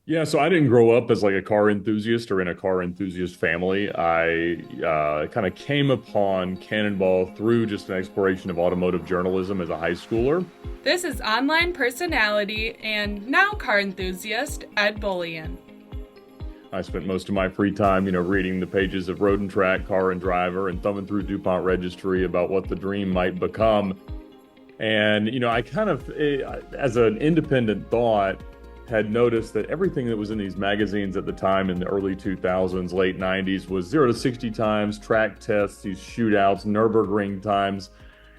Yeah, so I didn't grow up as like a car enthusiast or in a car enthusiast family. I kind of came upon Cannonball through just an exploration of automotive journalism as a high schooler. This is online personality and now car enthusiast Ed Bolian. I spent most of my free time, reading the pages of Road and Track, Car and Driver, and thumbing through DuPont Registry about what the dream might become. And, I kind of, as an independent thought, had noticed that everything that was in these magazines at the time in the early 2000s, late 90s was 0 to 60 times, track tests, these shootouts, Nürburgring times.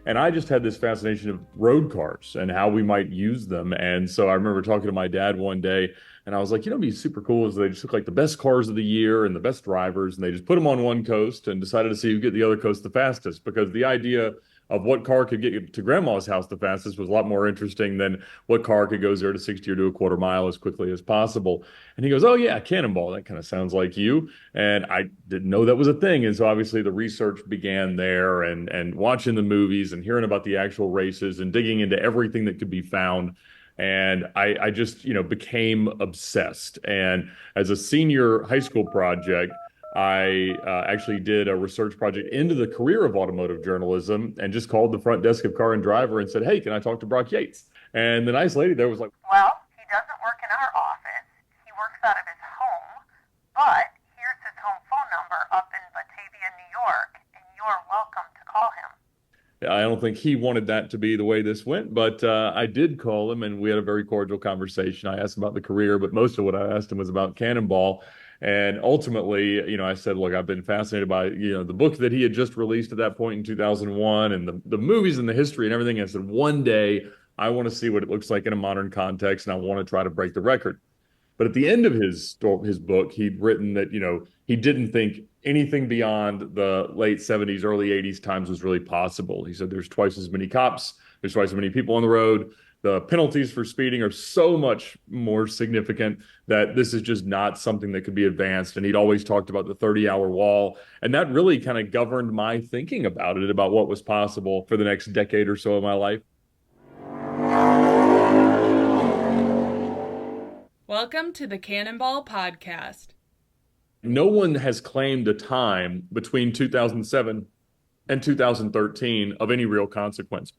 And I just had this fascination of road cars and how we might use them. And so I remember talking to my dad one day, and I was like, it'd be super cool is they just took like the best cars of the year and the best drivers, and they just put them on one coast and decided to see who get the other coast the fastest. Because the idea of what car could get you to grandma's house the fastest was a lot more interesting than what car could go 0 to 60 or do a quarter mile as quickly as possible. And he goes, oh yeah, Cannonball, that kind of sounds like you. And I didn't know that was a thing. And so obviously the research began there, and watching the movies and hearing about the actual races and digging into everything that could be found. And I just, became obsessed. And as a senior high school project, I actually did a research project into the career of automotive journalism and just called the front desk of Car and Driver and said, hey, can I talk to Brock Yates? And the nice lady there was like, Well, he doesn't work in our office. He works out of his home, but here's his home phone number up in Batavia, New York, and you're welcome to call him. I don't think he wanted that to be the way this went, but I did call him and we had a very cordial conversation. I asked him about the career, but most of what I asked him was about Cannonball. And ultimately, I said, look, I've been fascinated by, the book that he had just released at that point in 2001 and the movies and the history and everything. And I said, one day I want to see what it looks like in a modern context, and I want to try to break the record. But at the end of his book, he'd written that, he didn't think anything beyond the late 70s, early 80s times was really possible. He said there's twice as many cops, there's twice as many people on the road. The penalties for speeding are so much more significant that this is just not something that could be advanced. And he'd always talked about the 30-hour wall. And that really kind of governed my thinking about it, about what was possible for the next decade or so of my life. Welcome to the Cannonball podcast. No one has claimed a time between 2007 and 2013 of any real consequence.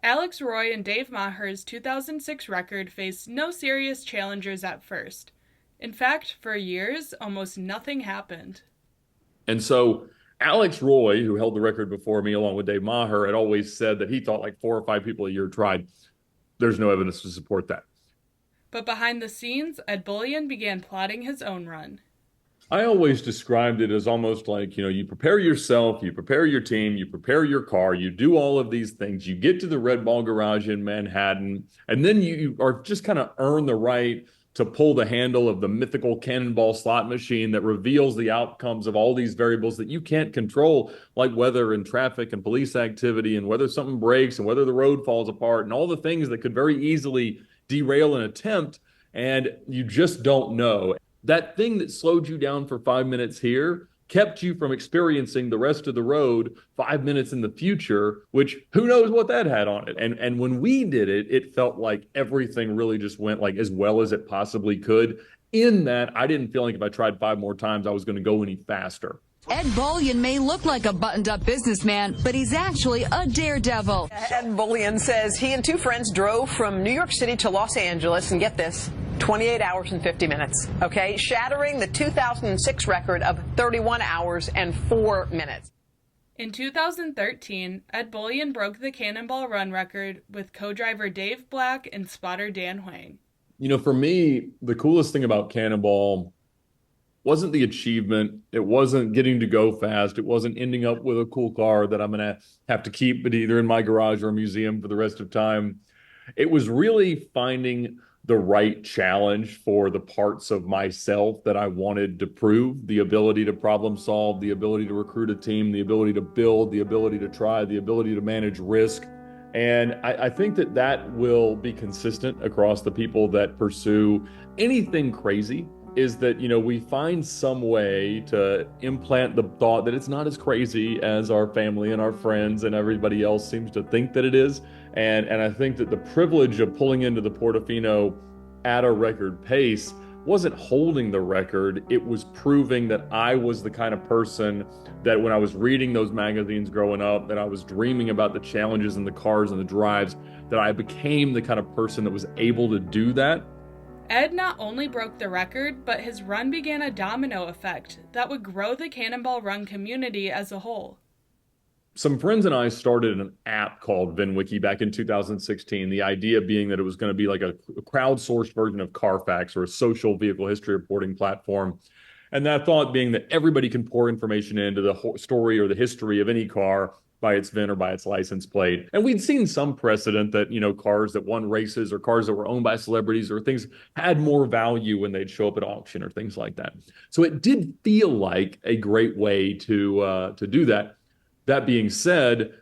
Alex Roy and Dave Maher's 2006 record faced no serious challengers at first. In fact, for years, almost nothing happened. And so Alex Roy, who held the record before me along with Dave Maher, had always said that he thought like 4 or 5 people a year tried. There's no evidence to support that. But behind the scenes, Ed Bolian began plotting his own run. I always described it as almost like, you prepare yourself, you prepare your team, you prepare your car, you do all of these things, you get to the Red Ball Garage in Manhattan, and then you are just kind of earn the right to pull the handle of the mythical Cannonball slot machine that reveals the outcomes of all these variables that you can't control, like weather and traffic and police activity and whether something breaks and whether the road falls apart and all the things that could very easily derail an attempt, and you just don't know. That thing that slowed you down for 5 minutes here kept you from experiencing the rest of the road 5 minutes in the future, which who knows what that had on it. And when we did it, it felt like everything really just went like as well as it possibly could, in that I didn't feel like if I tried 5 more times, I was going to go any faster. Ed Bolian may look like a buttoned-up businessman, but he's actually a daredevil. Ed Bolian says he and 2 friends drove from New York City to Los Angeles, and get this, 28 hours and 50 minutes, okay? Shattering the 2006 record of 31 hours and 4 minutes. In 2013, Ed Bolian broke the Cannonball run record with co-driver Dave Black and spotter Dan Huang. For me, the coolest thing about Cannonball wasn't the achievement. It wasn't getting to go fast. It wasn't ending up with a cool car that I'm going to have to keep it either in my garage or a museum for the rest of time. It was really finding the right challenge for the parts of myself that I wanted to prove: the ability to problem solve, the ability to recruit a team, the ability to build, the ability to try, the ability to manage risk. And I think that will be consistent across the people that pursue anything crazy, is that, we find some way to implant the thought that it's not as crazy as our family and our friends and everybody else seems to think that it is. And I think that the privilege of pulling into the Portofino at a record pace wasn't holding the record. It was proving that I was the kind of person that when I was reading those magazines growing up, that I was dreaming about the challenges and the cars and the drives, that I became the kind of person that was able to do that. Ed not only broke the record, but his run began a domino effect that would grow the Cannonball Run community as a whole. Some friends and I started an app called VinWiki back in 2016. The idea being that it was going to be like a crowdsourced version of Carfax, or a social vehicle history reporting platform. And that thought being that everybody can pour information into the story or the history of any car by its VIN or by its license plate. And we'd seen some precedent that, cars that won races or cars that were owned by celebrities or things had more value when they'd show up at auction or things like that. So it did feel like a great way to do that. That being said,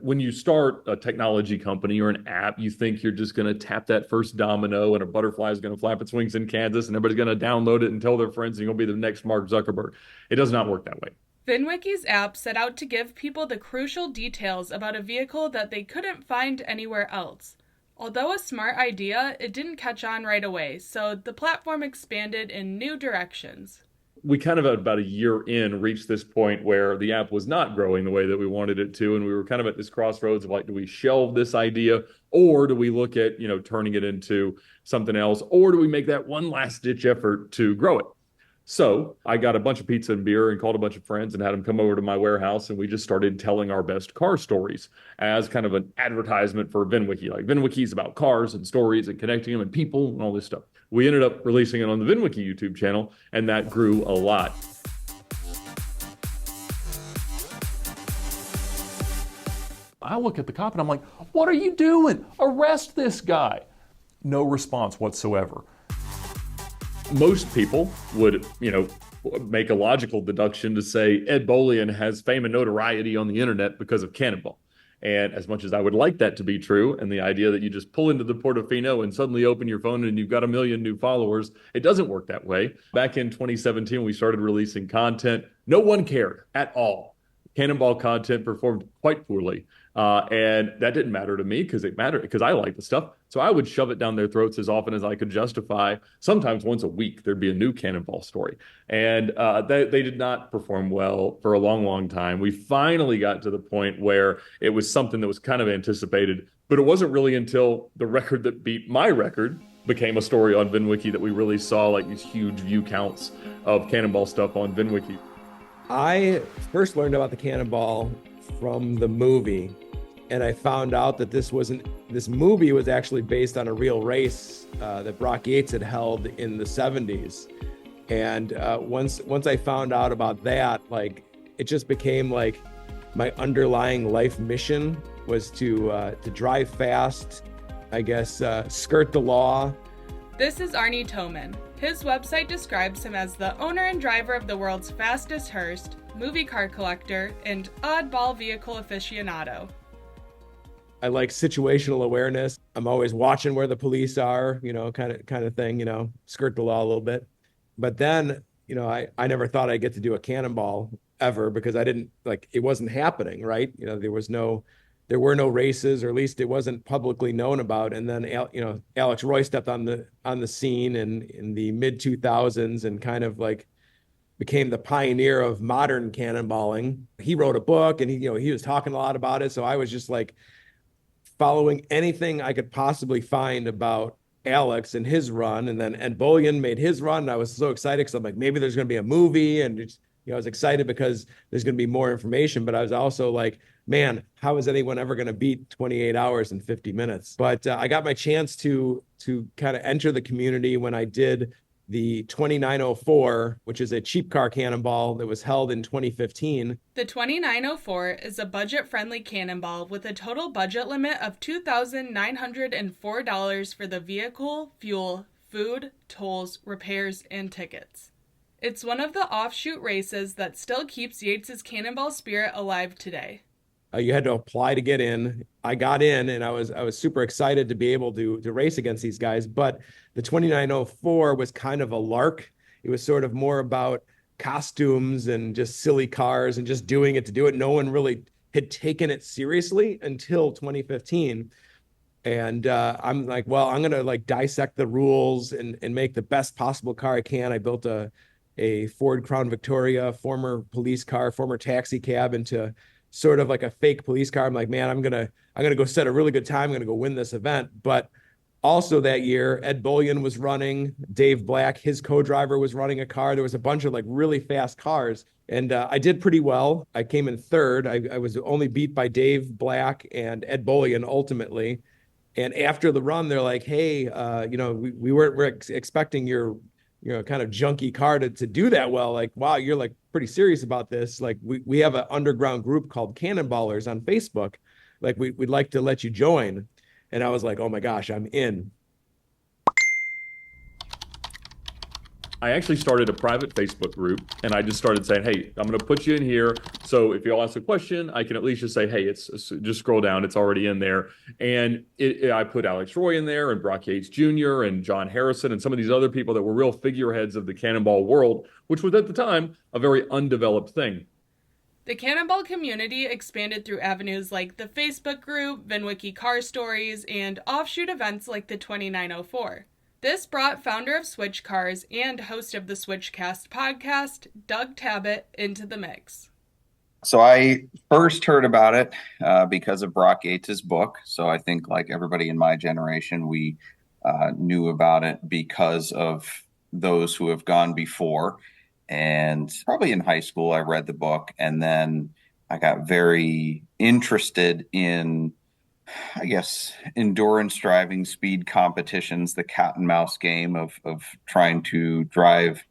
when you start a technology company or an app, you think you're just going to tap that first domino and a butterfly is going to flap its wings in Kansas and everybody's going to download it and tell their friends and you're going to be the next Mark Zuckerberg. It does not work that way. VinWiki's app set out to give people the crucial details about a vehicle that they couldn't find anywhere else. Although a smart idea, it didn't catch on right away, so the platform expanded in new directions. We kind of about a year in reached this point where the app was not growing the way that we wanted it to, and we were kind of at this crossroads of like, do we shelve this idea, or do we look at turning it into something else, or do we make that one last ditch effort to grow it? So I got a bunch of pizza and beer and called a bunch of friends and had them come over to my warehouse, and we just started telling our best car stories as kind of an advertisement for VinWiki. Like, VinWiki is about cars and stories and connecting them and people and all this stuff. We ended up releasing it on the VinWiki YouTube channel, and that grew a lot. I look at the cop and I'm like, what are you doing? Arrest this guy. No response whatsoever. Most people would, make a logical deduction to say Ed Bolian has fame and notoriety on the internet because of Cannonball. And as much as I would like that to be true, and the idea that you just pull into the Portofino and suddenly open your phone and you've got 1 million new followers, it doesn't work that way. Back in 2017, we started releasing content. No one cared at all. Cannonball content performed quite poorly. And that didn't matter to me because I like the stuff. So I would shove it down their throats as often as I could justify. Sometimes once a week, there'd be a new Cannonball story. And they did not perform well for a long, long time. We finally got to the point where it was something that was kind of anticipated, but it wasn't really until the record that beat my record became a story on VinWiki that we really saw like these huge view counts of Cannonball stuff on VinWiki. I first learned about the Cannonball from the movie, and I found out that this movie was actually based on a real race that Brock Yates had held in the 70s. And once I found out about that, like, it just became like my underlying life mission was to drive fast, I guess, skirt the law. This is Arne Toman. His website describes him as the owner and driver of the world's fastest hearse, movie car collector, and oddball vehicle aficionado. I like situational awareness. I'm always watching where the police are, kind of thing, skirt the law a little bit. But then, I never thought I'd get to do a Cannonball ever because it wasn't happening, right? There were no races, or at least it wasn't publicly known about. And then, Alex Roy stepped on the scene in the mid 2000s and kind of like became the pioneer of modern cannonballing. He wrote a book and he was talking a lot about it. So I was just like following anything I could possibly find about Alex and his run. And then Ed Bolian made his run. And I was so excited because I'm like, maybe there's going to be a movie. And I was excited because there's going to be more information. But I was also like, man, how is anyone ever going to beat 28 hours and 50 minutes? But I got my chance to kind of enter the community when I did the 2904, which is a cheap car cannonball that was held in 2015. The 2904 is a budget-friendly cannonball with a total budget limit of $2,904 for the vehicle, fuel, food, tolls, repairs, and tickets. It's one of the offshoot races that still keeps Yates's cannonball spirit alive today. You had to apply to get in. I got in, and I was super excited to be able to race against these guys. But the 2904 was kind of a lark. It was sort of more about costumes and just silly cars and just doing it to do it. No one really had taken it seriously until 2015. And I'm like, well, I'm gonna like dissect the rules and make the best possible car I can. I built a Ford Crown Victoria, former police car, former taxi cab, into sort of like a fake police car. I'm like, man, I'm gonna go set a really good time. I'm gonna go win this event. But also that year, Ed Bolian was running, Dave Black, his co-driver, was running a car. There was a bunch of like really fast cars. And I did pretty well. I came in third. I was only beat by Dave Black and Ed Bolian ultimately. And after the run, they're like, hey, we weren't expecting your, kind of junky car to do that well. Like, wow, you're like pretty serious about this. Like, we have an underground group called Cannonballers on Facebook. Like, we'd like to let you join. And I was like, oh my gosh, I'm in. I actually started a private Facebook group, and I just started saying, hey, I'm going to put you in here. So if you all ask a question, I can at least just say, hey, it's just scroll down. It's already in there. And I put Alex Roy in there, and Brock Yates Jr. and John Harrison and some of these other people that were real figureheads of the Cannonball world, which was at the time a very undeveloped thing. The Cannonball community expanded through avenues like the Facebook group, VinWiki car stories, and offshoot events like the 2904. This brought founder of Switch Cars and host of the Switchcast podcast, Doug Tabbutt, into the mix. So I first heard about it because of Brock Yates' book. So I think like everybody in my generation, we knew about it because of those who have gone before. And probably in high school, I read the book, and then I got very interested in, I guess, endurance driving, speed competitions, the cat and mouse game of trying to drive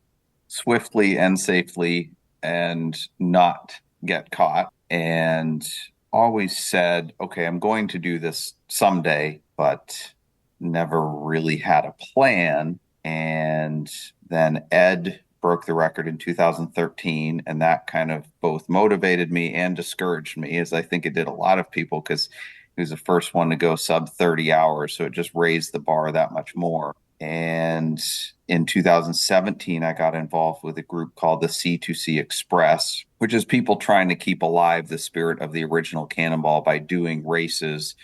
swiftly and safely and not get caught. And always said, okay, I'm going to do this someday, but never really had a plan. And then Ed broke the record in 2013, and that kind of both motivated me and discouraged me, as I think it did a lot of people, because he was the first one to go sub 30 hours. So it just raised the bar that much more. And in 2017, I got involved with a group called the C2C Express, which is people trying to keep alive the spirit of the original Cannonball by doing races,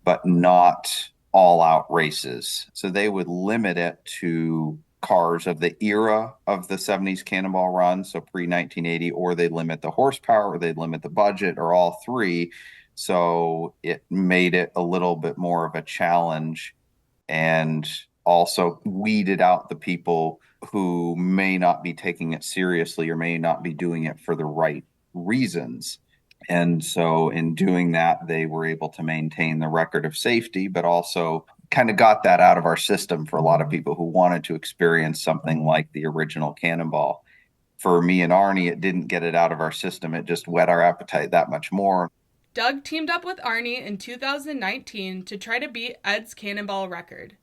but not all out races. So they would limit it to cars of the era of the 70s Cannonball run, so pre-1980, or they limit the horsepower, or they limit the budget, or all three. So it made it a little bit more of a challenge, and also weeded out the people who may not be taking it seriously or may not be doing it for the right reasons. And so in doing that, they were able to maintain the record of safety, but also kind of got that out of our system for a lot of people who wanted to experience something like the original Cannonball. For me and Arne, it didn't get it out of our system. It just whet our appetite that much more. Doug teamed up with Arne in 2019 to try to beat Ed's Cannonball record.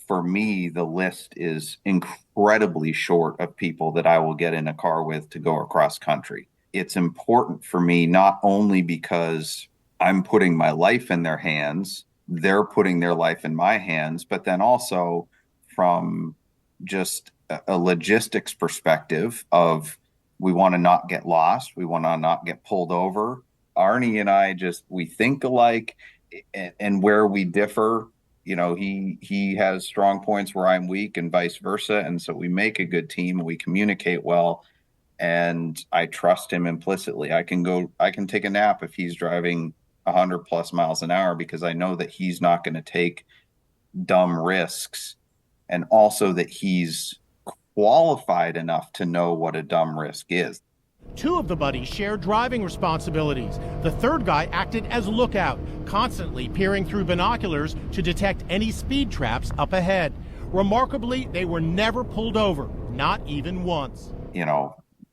For me, the list is incredibly short of people that I will get in a car with to go across country. It's important for me, not only because I'm putting my life in their hands, they're putting their life in my hands, but then also from just a logistics perspective of, we want to not get lost. We want to not get pulled over. Arne and I we think alike, and where we differ, he has strong points where I'm weak and vice versa. And so we make a good team and we communicate well. And I trust him implicitly. I can take a nap if he's driving 100 plus miles an hour, because I know that he's not going to take dumb risks, and also that he's qualified enough to know what a dumb risk is. Two of the buddies shared driving responsibilities. The third guy acted as lookout, constantly peering through binoculars to detect any speed traps up ahead. Remarkably, they were never pulled over, not even once.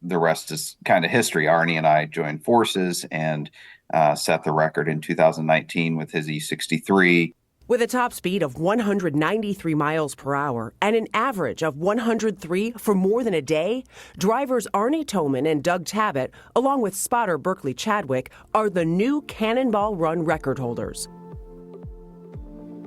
The rest is kind of history. Arne and I joined forces and set the record in 2019 with his E63. With a top speed of 193 miles per hour and an average of 103 for more than a day, drivers Arne Toman and Doug Tabbutt, along with spotter Berkeley Chadwick, are the new Cannonball Run record holders.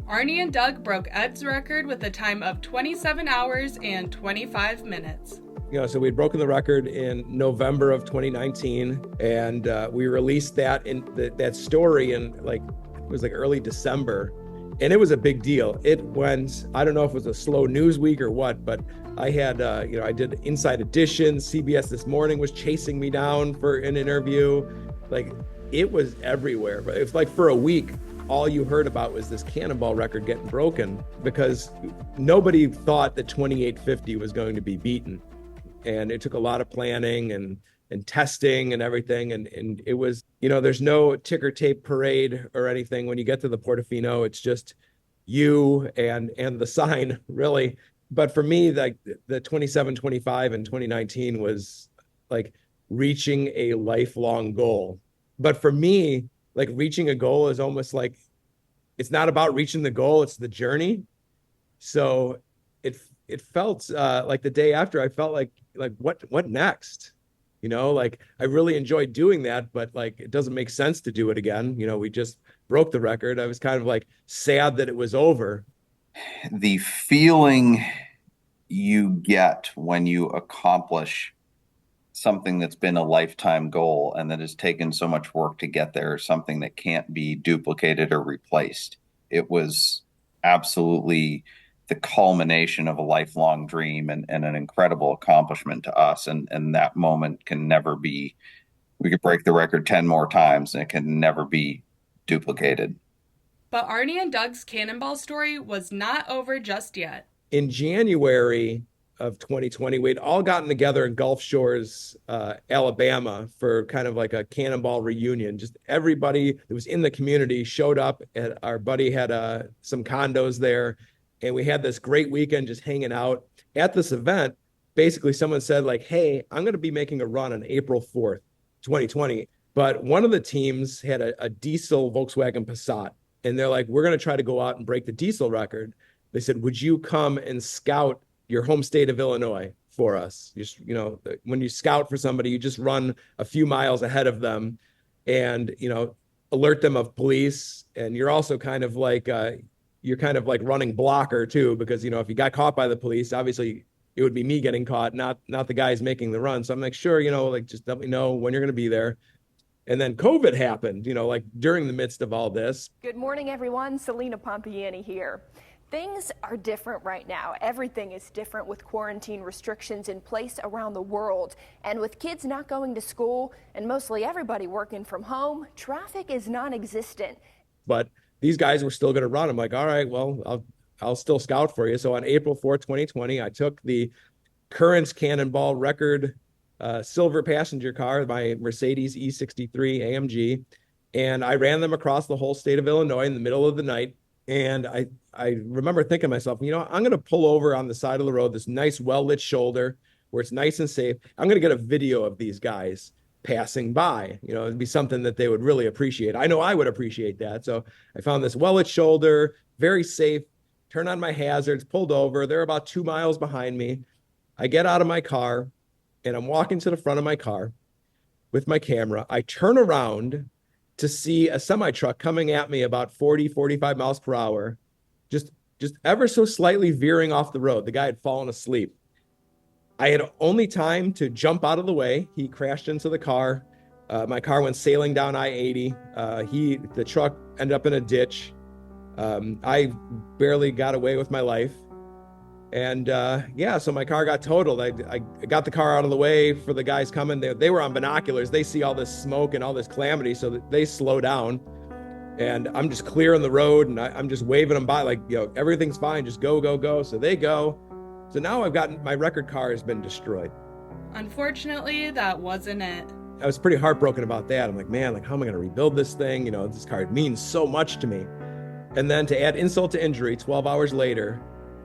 Arne and Doug broke Ed's record with a time of 27 hours and 25 minutes. So we'd broken the record in November of 2019, and we released that story in it was early December. And it was a big deal. It went, I don't know if it was a slow news week or what, but I had, I did Inside Edition. CBS This Morning was chasing me down for an interview. Like, it was everywhere. But it's like for a week, all you heard about was this Cannonball record getting broken because nobody thought that 2850 was going to be beaten. And it took a lot of planning and testing and everything. And it was, there's no ticker tape parade or anything. When you get to the Portofino, it's just you and the sign, really. But for me, like the 27, 25 and 2019 was like reaching a lifelong goal. But for me, like reaching a goal is almost like, it's not about reaching the goal, it's the journey. So it felt like the day after, I felt like what next? Like I really enjoyed doing that, but like it doesn't make sense to do it again. We just broke the record. I was kind of like sad that it was over. The feeling you get when you accomplish something that's been a lifetime goal and that has taken so much work to get there, something that can't be duplicated or replaced. It was absolutely the culmination of a lifelong dream and an incredible accomplishment to us. And that moment can never be, we could break the record 10 more times and it can never be duplicated. But Arne and Doug's Cannonball story was not over just yet. In January of 2020, we'd all gotten together in Gulf Shores, Alabama for kind of like a Cannonball reunion. Just everybody that was in the community showed up, and our buddy had some condos there. And we had this great weekend just hanging out. At this event, basically someone said like, hey, I'm going to be making a run on April 4th, 2020. But one of the teams had a diesel Volkswagen Passat. And they're like, we're going to try to go out and break the diesel record. They said, would you come and scout your home state of Illinois for us? Just, when you scout for somebody, you just run a few miles ahead of them and, alert them of police. And you're also kind of like running blocker too, because, if you got caught by the police, obviously it would be me getting caught, not the guys making the run. So I'm like, sure, just let me know when you're going to be there. And then COVID happened, like during the midst of all this. Good morning, everyone. Selena Pompiani here. Things are different right now. Everything is different with quarantine restrictions in place around the world. And with kids not going to school and mostly everybody working from home, traffic is non-existent. But these guys were still going to run. I'm like, all right, well, I'll still scout for you. So on April 4th, 2020, I took the Currents Cannonball record silver passenger car, my Mercedes E63 AMG, and I ran them across the whole state of Illinois in the middle of the night. And I remember thinking to myself, I'm going to pull over on the side of the road, this nice well-lit shoulder where it's nice and safe. I'm going to get a video of these guys passing by. It'd be something that they would really appreciate. I know I would appreciate that. So I found this well-lit shoulder, very safe, turned on my hazards, pulled over. They're about 2 miles behind me. I get out of my car and I'm walking to the front of my car with my camera. I turn around to see a semi-truck coming at me about 40, 45 miles per hour, just ever so slightly veering off the road. The guy had fallen asleep. I had only time to jump out of the way. He crashed into the car. My car went sailing down I-80. The truck ended up in a ditch. I barely got away with my life. And so my car got totaled. I got the car out of the way for the guys coming. They were on binoculars. They see all this smoke and all this calamity, so they slow down. And I'm just clearing the road, and I'm just waving them by like, everything's fine. Just go, go, go. So they go. So now my record car has been destroyed. Unfortunately, that wasn't it. I was pretty heartbroken about that. I'm like, man, how am I going to rebuild this thing? This car means so much to me. And then to add insult to injury, 12 hours later,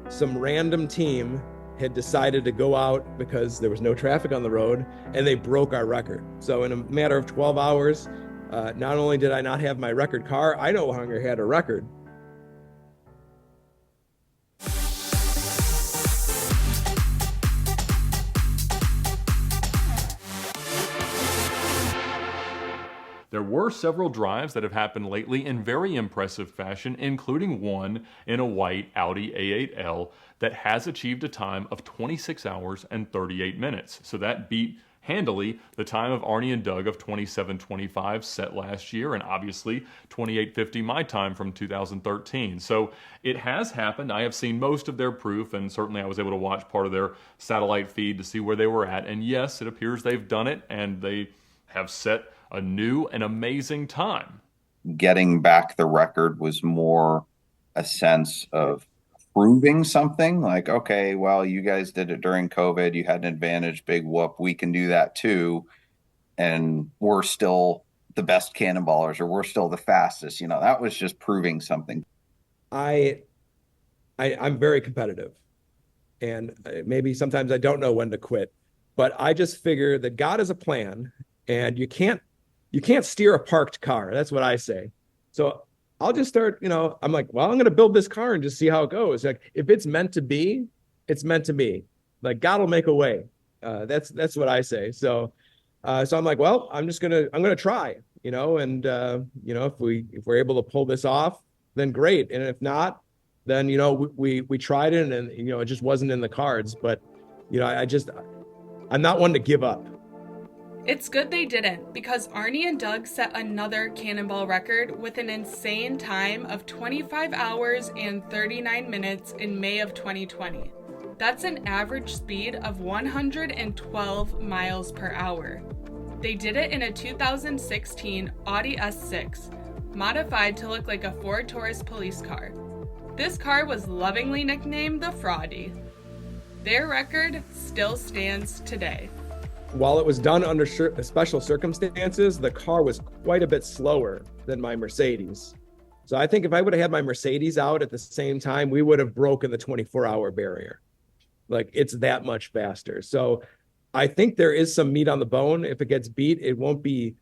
some random team had decided to go out because there was no traffic on the road, and they broke our record. So in a matter of 12 hours, not only did I not have my record car, I no longer had a record. There were several drives that have happened lately in very impressive fashion, including one in a white Audi A8L that has achieved a time of 26 hours and 38 minutes. So that beat handily the time of Arne and Doug of 27:25 set last year, and obviously 28:50 my time from 2013. So it has happened. I have seen most of their proof, and certainly I was able to watch part of their satellite feed to see where they were at. And yes, it appears they've done it, and they have set a new and amazing time. Getting back the record was more a sense of proving something, like, okay, well, you guys did it during COVID, you had an advantage, big whoop, we can do that too, and we're still the best cannonballers, or we're still the fastest. That was just proving something. I'm very competitive, and maybe sometimes I don't know when to quit, but I just figure that God has a plan, and you can't steer a parked car. That's what I say. So I'll just start, I'm like, well, I'm going to build this car and just see how it goes. Like, if it's meant to be, it's meant to be. Like, God will make a way. That's what I say. So I'm like, well, I'm going to try, and if we're able to pull this off, then great. And if not, then, we tried it, and it just wasn't in the cards. But, I'm not one to give up. It's good they didn't, because Arne and Doug set another Cannonball record with an insane time of 25 hours and 39 minutes in May of 2020. That's an average speed of 112 miles per hour. They did it in a 2016 Audi S6, modified to look like a Ford Taurus police car. This car was lovingly nicknamed the Fraudy. Their record still stands today. While it was done under special circumstances, the car was quite a bit slower than my Mercedes. So I think if I would have had my Mercedes out at the same time, we would have broken the 24-hour barrier. Like, it's that much faster. So I think there is some meat on the bone. If it gets beat, it won't be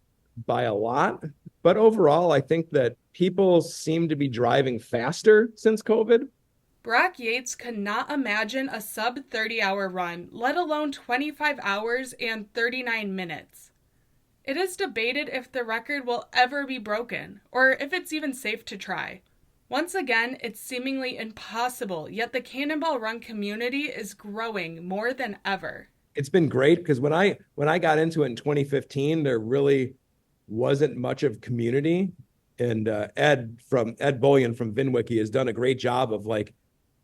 by a lot. But overall, I think that people seem to be driving faster since COVID. Brock Yates could not imagine a sub 30-hour run, let alone 25 hours and 39 minutes. It is debated if the record will ever be broken, or if it's even safe to try. Once again, it's seemingly impossible, yet the Cannonball Run community is growing more than ever. It's been great, because when I got into it in 2015, there really wasn't much of community. And Ed Bolian from VinWiki has done a great job of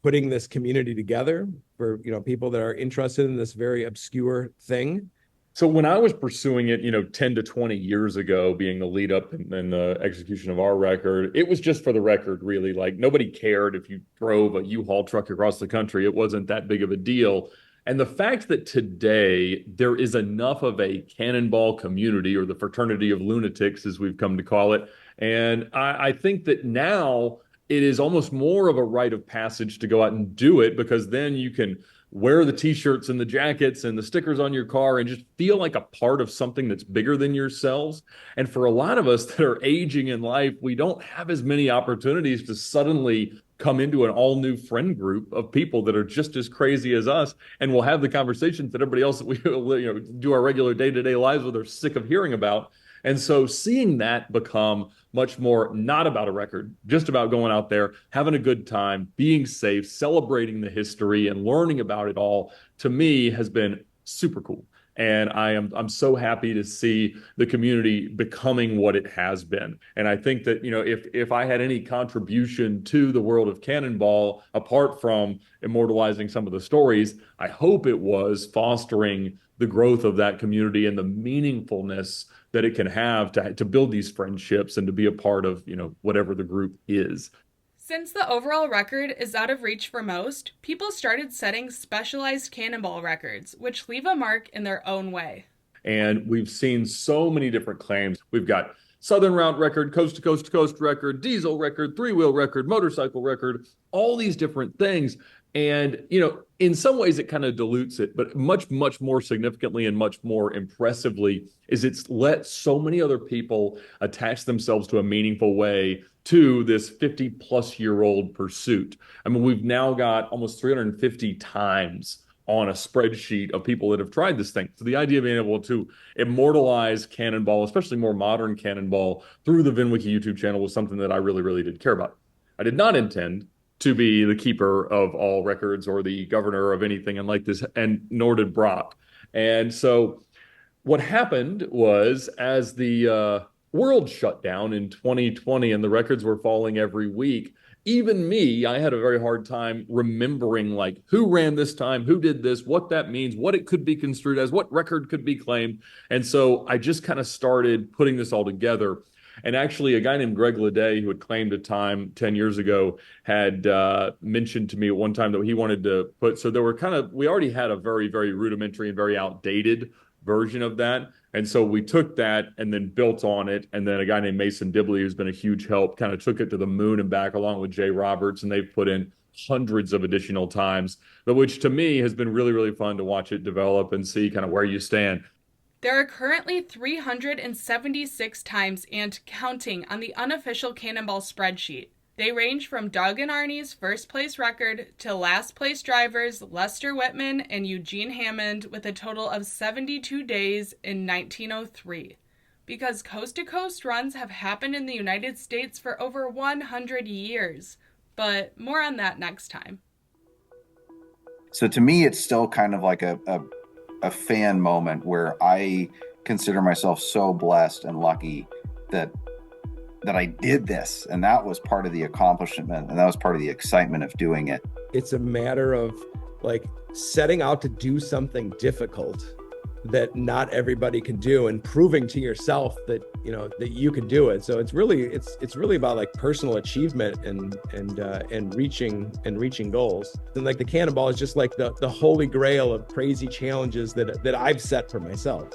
putting this community together for, people that are interested in this very obscure thing. So when I was pursuing it, 10 to 20 years ago, being the lead up in the execution of our record, it was just for the record, really. Like, nobody cared if you drove a U-Haul truck across the country. It wasn't that big of a deal. And the fact that today there is enough of a Cannonball community, or the Fraternity of Lunatics, as we've come to call it. And I think that now it is almost more of a rite of passage to go out and do it, because then you can wear the t-shirts and the jackets and the stickers on your car and just feel like a part of something that's bigger than yourselves. And for a lot of us that are aging in life, we don't have as many opportunities to suddenly come into an all-new friend group of people that are just as crazy as us, and we'll have the conversations that everybody else that we do our regular day-to-day lives with are sick of hearing about. And so seeing that become much more not about a record, just about going out there, having a good time, being safe, celebrating the history, and learning about it all, to me has been super cool. And I'm so happy to see the community becoming what it has been. And I think that, if I had any contribution to the world of Cannonball, apart from immortalizing some of the stories, I hope it was fostering the growth of that community and the meaningfulness that it can have to build these friendships and to be a part of, whatever the group is. Since the overall record is out of reach for most, people started setting specialized Cannonball records, which leave a mark in their own way. And we've seen so many different claims. We've got Southern Route record, coast to coast to coast record, diesel record, three-wheel record, motorcycle record, all these different things. And, in some ways it kind of dilutes it, but much, much more significantly and much more impressively is it's let so many other people attach themselves to a meaningful way to this 50-plus-year-old pursuit. I mean, we've now got almost 350 times on a spreadsheet of people that have tried this thing. So the idea of being able to immortalize Cannonball, especially more modern Cannonball, through the VinWiki YouTube channel was something that I really, really did care about. I did not intend to be the keeper of all records or the governor of anything and like this, and nor did Brock. And so what happened was, as the world shut down in 2020 and the records were falling every week, even me, I had a very hard time remembering like who ran this time, who did this, what that means, what it could be construed as, what record could be claimed. And so I just kind of started putting this all together. And actually, a guy named Greg Leday, who had claimed a time 10 years ago, had mentioned to me at one time that he wanted to put, so there were we already had a very, very rudimentary and very outdated version of that. And so we took that and then built on it. And then a guy named Mason Dibley, who's been a huge help, kind of took it to the moon and back along with Jay Roberts. And they've put in hundreds of additional times, but which to me has been really, really fun to watch it develop and see kind of where you stand. There are currently 376 times and counting on the unofficial Cannonball spreadsheet. They range from Doug and Arnie's first place record to last place drivers Lester Whitman and Eugene Hammond with a total of 72 days in 1903. Because coast-to-coast runs have happened in the United States for over 100 years. But more on that next time. So to me, it's still kind of like a fan moment where I consider myself so blessed and lucky that I did this, and that was part of the accomplishment, and that was part of the excitement of doing it. It's a matter of like setting out to do something difficult that not everybody can do, and proving to yourself that that you can do it. So it's really about like personal achievement and reaching goals. And like the Cannonball is just like the holy grail of crazy challenges that I've set for myself.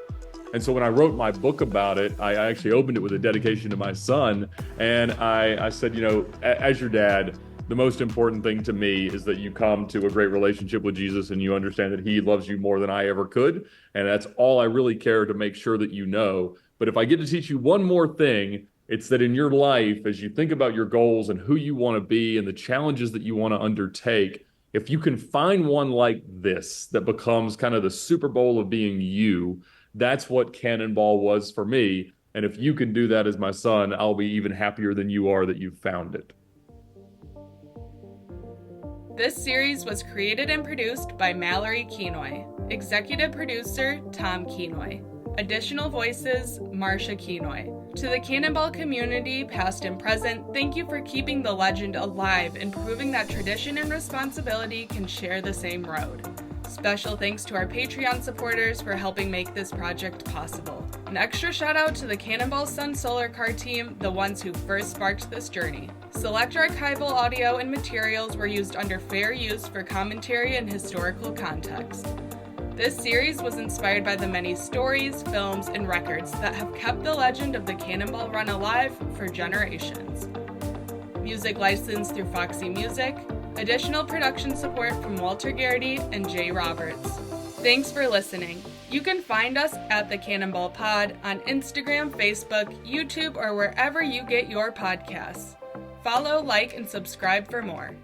And so when I wrote my book about it, I actually opened it with a dedication to my son. And I said, as your dad, the most important thing to me is that you come to a great relationship with Jesus and you understand that he loves you more than I ever could. And that's all I really care to make sure that you know. But if I get to teach you one more thing, it's that in your life, as you think about your goals and who you want to be and the challenges that you want to undertake, if you can find one like this that becomes kind of the Super Bowl of being you, that's what Cannonball was for me. And if you can do that as my son, I'll be even happier than you are that you've found it. This series was created and produced by Mallory Keenoy. Executive producer, Tom Keenoy. Additional voices, Marsha Keenoy. To the Cannonball community, past and present, thank you for keeping the legend alive and proving that tradition and responsibility can share the same road. Special thanks to our Patreon supporters for helping make this project possible. An extra shout out to the Cannonball Sun Solar Car team, the ones who first sparked this journey. Select archival audio and materials were used under fair use for commentary and historical context. This series was inspired by the many stories, films, and records that have kept the legend of the Cannonball Run alive for generations. Music licensed through Foxy Music. Additional production support from Walter Garrity and Jay Roberts. Thanks for listening. You can find us at the Cannonball Pod on Instagram, Facebook, YouTube, or wherever you get your podcasts. Follow, like, and subscribe for more.